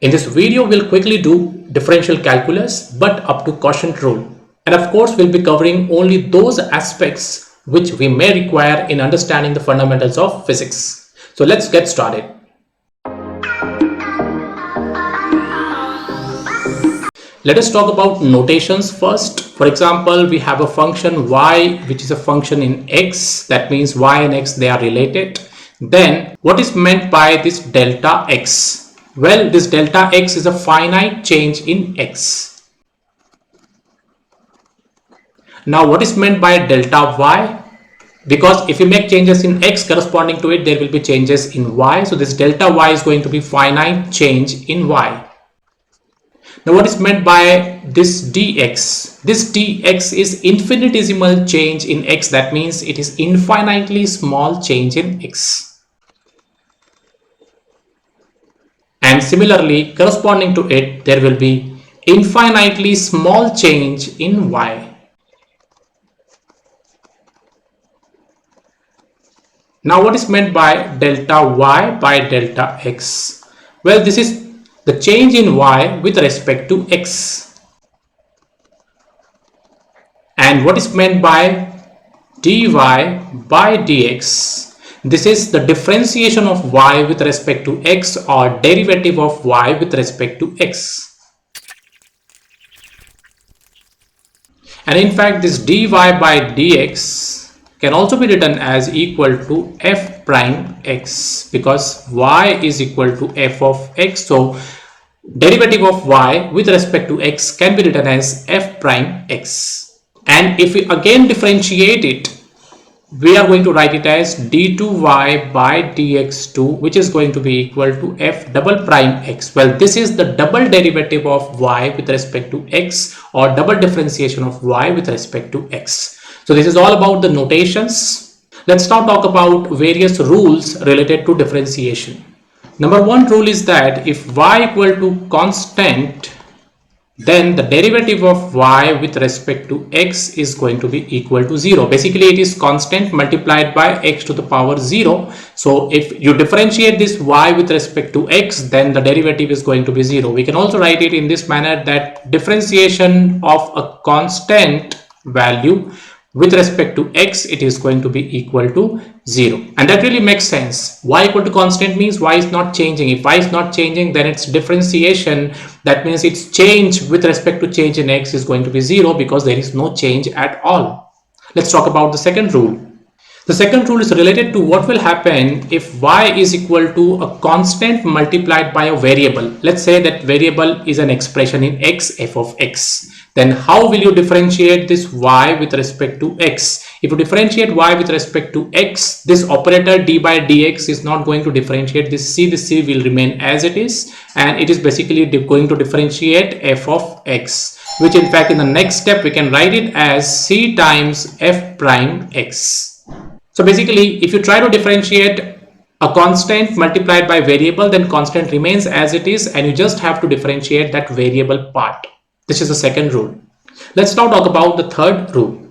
In this video, we'll quickly do differential calculus, but up to quotient rule. And of course, we'll be covering only those aspects which we may require in understanding the fundamentals of physics. So let's get started. Let us talk about notations first. For example, we have a function y, which is a function in x. That means y and x, they are related. Then what is meant by this delta x? Well, this delta x is a finite change in x. Now, what is meant by delta y? Because if you make changes in x corresponding to it, there will be changes in y. So this delta y is going to be finite change in y. Now, what is meant by this dx? This dx is infinitesimal change in x. That means it is infinitely small change in x. And similarly, corresponding to it, there will be infinitely small change in y. Now, what is meant by delta y by delta x? Well, this is the change in y with respect to x. And what is meant by dy by dx? This is the differentiation of y with respect to x or derivative of y with respect to x. And in fact, this dy by dx can also be written as equal to f prime x, because y is equal to f of x. So derivative of y with respect to x can be written as f prime x. And if we again differentiate it, we are going to write it as d2y by dx2, which is going to be equal to f double prime x. Well, this is the double derivative of y with respect to x, or double differentiation of y with respect to x. So this is all about the notations. Let's now talk about various rules related to differentiation. Number one rule is that if y equal to constant, then the derivative of y with respect to x is going to be equal to 0. Basically, it is constant multiplied by x to the power 0. So if you differentiate this y with respect to x, then the derivative is going to be 0. We can also write it in this manner, that differentiation of a constant value with respect to x, it is going to be equal to 0. And that really makes sense. Y equal to constant means y is not changing. If y is not changing, then its differentiation, that means its change with respect to change in x is going to be 0, because there is no change at all. Let's talk about the second rule. The second rule is related to what will happen if y is equal to a constant multiplied by a variable. Let's say that variable is an expression in x, f of x. Then how will you differentiate this y with respect to x? If you differentiate y with respect to x, this operator d by dx is not going to differentiate this c. This c will remain as it is, and it is basically going to differentiate f of x, which in fact in the next step we can write it as c times f prime x. So basically, if you try to differentiate a constant multiplied by variable, then constant remains as it is, and you just have to differentiate that variable part. This is the second rule. Let's now talk about the third rule.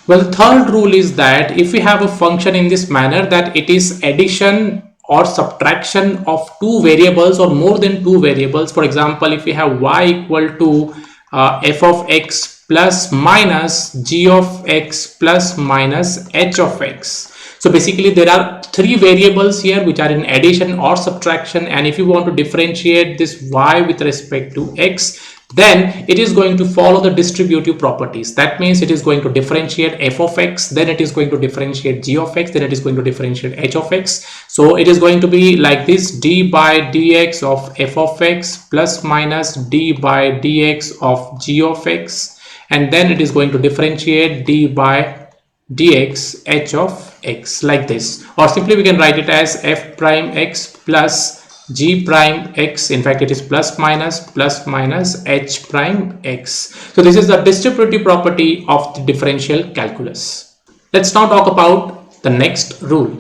Well, the third rule is that if we have a function in this manner, that it is addition or subtraction of two variables or more than two variables. For example, if we have y equal to f of x plus minus g of x plus minus h of x. So basically there are three variables here which are in addition or subtraction, and if you want to differentiate this y with respect to x, then it is going to follow the distributive properties. That means it is going to differentiate f of x, then it is going to differentiate g of x, then it is going to differentiate h of x. So it is going to be like this: d by dx of f of x plus minus d by dx of g of x, and then it is going to differentiate d by dx h of x, like this. Or simply we can write it as f prime x plus g prime x. In fact, it is plus minus h prime x. So this is the distributive property of the differential calculus. Let's now talk about the next rule.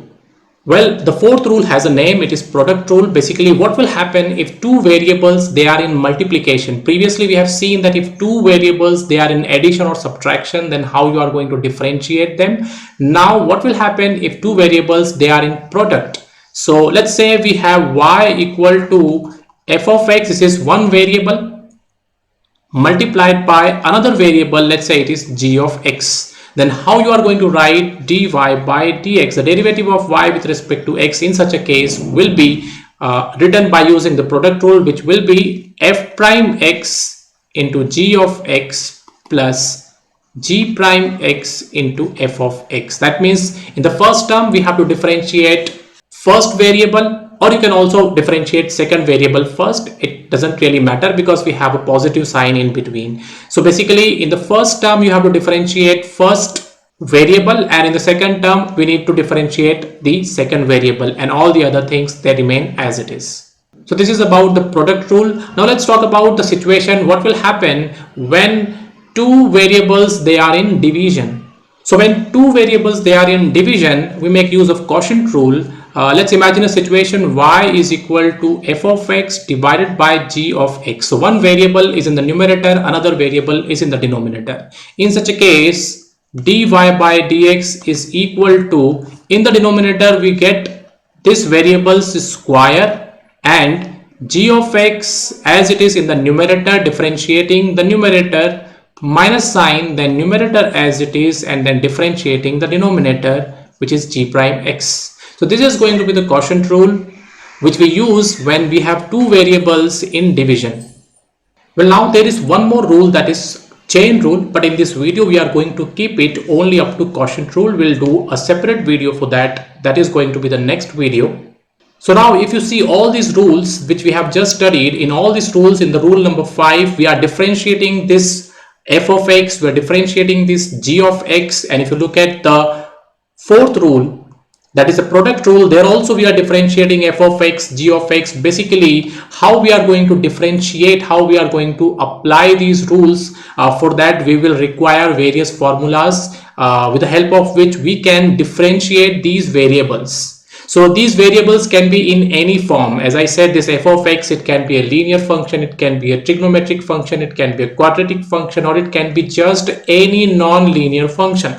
Well, the fourth rule has a name. It is product rule. Basically, what will happen if two variables, they are in multiplication? Previously, we have seen that if two variables, they are in addition or subtraction, then how you are going to differentiate them. Now, what will happen if two variables, they are in product? So let's say we have y equal to f of x, this is one variable, multiplied by another variable, let's say it is g of x. Then how you are going to write dy by dx, the derivative of y with respect to x in such a case will be written by using the product rule, which will be f prime x into g of x plus g prime x into f of x. That means in the first term we have to differentiate first variable, or you can also differentiate second variable first. It doesn't really matter because we have a positive sign in between. So basically in the first term you have to differentiate first variable, and in the second term we need to differentiate the second variable, and all the other things they remain as it is. So this is about the product rule. Now let's talk about the situation, what will happen when two variables they are in division. So when two variables they are in division, we make use of quotient rule. Let's imagine a situation y is equal to f of x divided by g of x. So one variable is in the numerator, another variable is in the denominator. In such a case, dy by dx is equal to, in the denominator we get this variable's square, and g of x as it is in the numerator, differentiating the numerator, minus sign, then numerator as it is, and then differentiating the denominator, which is g prime x. So this is going to be the quotient rule, which we use when we have two variables in division. Well, now there is one more rule, that is chain rule, but in this video we are going to keep it only up to quotient rule. We'll do a separate video for that. That is going to be the next video. So now if you see all these rules which we have just studied, in all these rules, in the rule number 5 we are differentiating this f of x, we are differentiating this g of x, and if you look at the fourth rule, that is a product rule, there also we are differentiating f of x, g of x. Basically how we are going to differentiate, how we are going to apply these rules, for that we will require various formulas with the help of which we can differentiate these variables. So these variables can be in any form. As I said, this f of x, it can be a linear function, it can be a trigonometric function, it can be a quadratic function, or it can be just any non-linear function.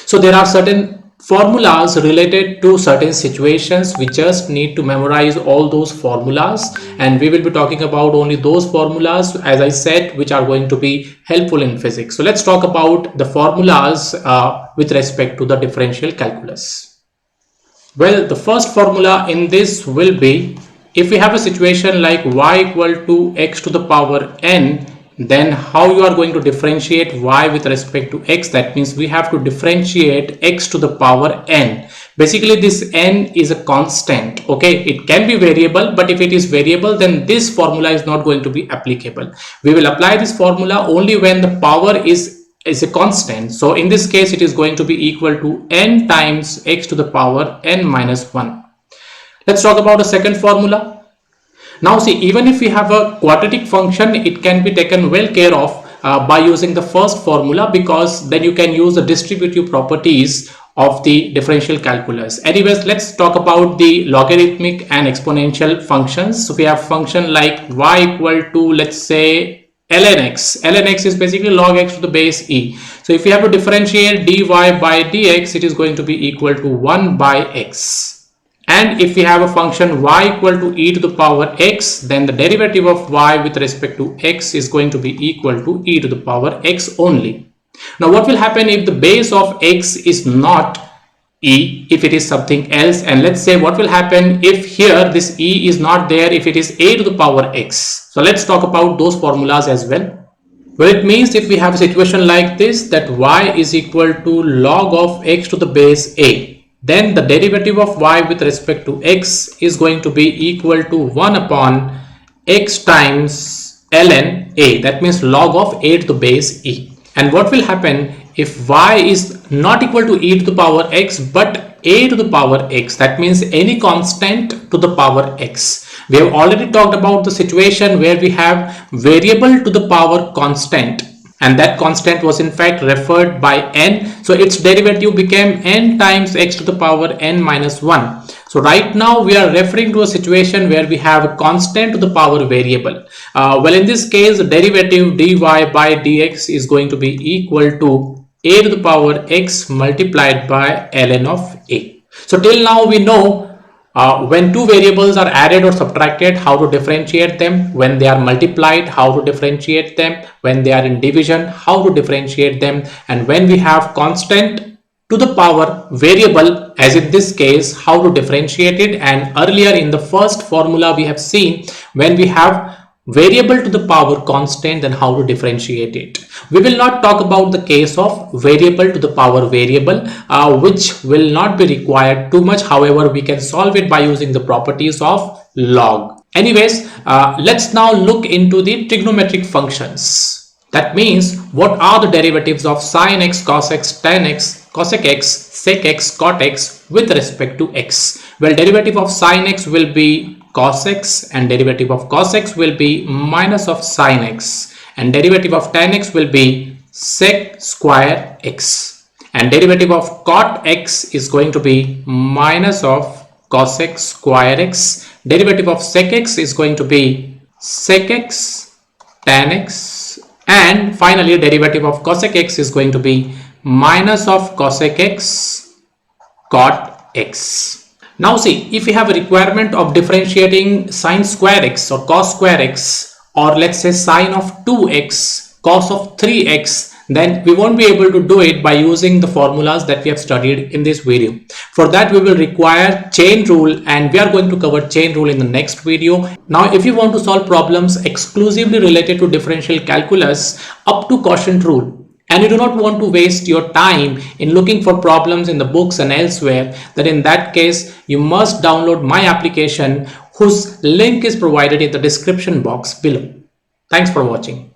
So there are certain formulas related to certain situations. We just need to memorize all those formulas, and we will be talking about only those formulas, as I said, which are going to be helpful in physics. So let's talk about the formulas with respect to the differential calculus. Well, the first formula in this will be, if we have a situation like y equal to x to the power n, then how you are going to differentiate y with respect to x. That means we have to differentiate x to the power n. Basically this n is a constant. Okay, it can be variable, but if it is variable, then this formula is not going to be applicable. We will apply this formula only when the power is a constant. So in this case it is going to be equal to n times x to the power n minus 1. Let's talk about the second formula. Now see, even if we have a quadratic function, it can be taken well care of by using the first formula, because then you can use the distributive properties of the differential calculus. Anyways, let's talk about the logarithmic and exponential functions. So we have function like y equal to, let's say, ln x. Ln x is basically log x to the base e. So if we have to differentiate dy by dx, it is going to be equal to 1 by x. And if we have a function y equal to e to the power x, then the derivative of y with respect to x is going to be equal to e to the power x only. Now what will happen if the base of x is not e, if it is something else? And let's say what will happen if here this e is not there, if it is a to the power x. So let's talk about those formulas as well. Well, it means if we have a situation like this, that y is equal to log of x to the base a, then the derivative of y with respect to x is going to be equal to 1 upon x times ln a. That means log of a to the base e. And what will happen if y is not equal to e to the power x but a to the power x? That means any constant to the power x. We have already talked about the situation where we have variable to the power constant, and that constant was in fact referred by n. So its derivative became n times x to the power n minus 1. So right now we are referring to a situation where we have a constant to the power variable. Well, in this case, the derivative dy by dx is going to be equal to a to the power x multiplied by ln of a. So till now we know When two variables are added or subtracted, how to differentiate them. When they are multiplied, how to differentiate them. When they are in division, how to differentiate them. And when we have constant to the power variable, as in this case, how to differentiate it. And earlier in the first formula we have seen, when we have variable to the power constant, then how to differentiate it. We will not talk about the case of variable to the power variable, which will not be required too much. However, we can solve it by using the properties of log. Anyways, let's now look into the trigonometric functions. That means, what are the derivatives of sin x, cos x, tan x, cosec x, sec x, cot x with respect to x? Well, derivative of sin x will be cos x, and derivative of cos x will be minus of sin x, and derivative of tan x will be sec square x, and derivative of cot x is going to be minus of cos x square x, derivative of sec x is going to be sec x tan x, and finally derivative of cosec x is going to be minus of cosec x cot x. Now see, if we have a requirement of differentiating sine square x or cos square x, or let's say sine of 2x, cos of 3x, then we won't be able to do it by using the formulas that we have studied in this video. For that, we will require chain rule, and we are going to cover chain rule in the next video. Now, if you want to solve problems exclusively related to differential calculus up to quotient rule, and you do not want to waste your time in looking for problems in the books and elsewhere, then in that case, you must download my application, whose link is provided in the description box below. Thanks for watching.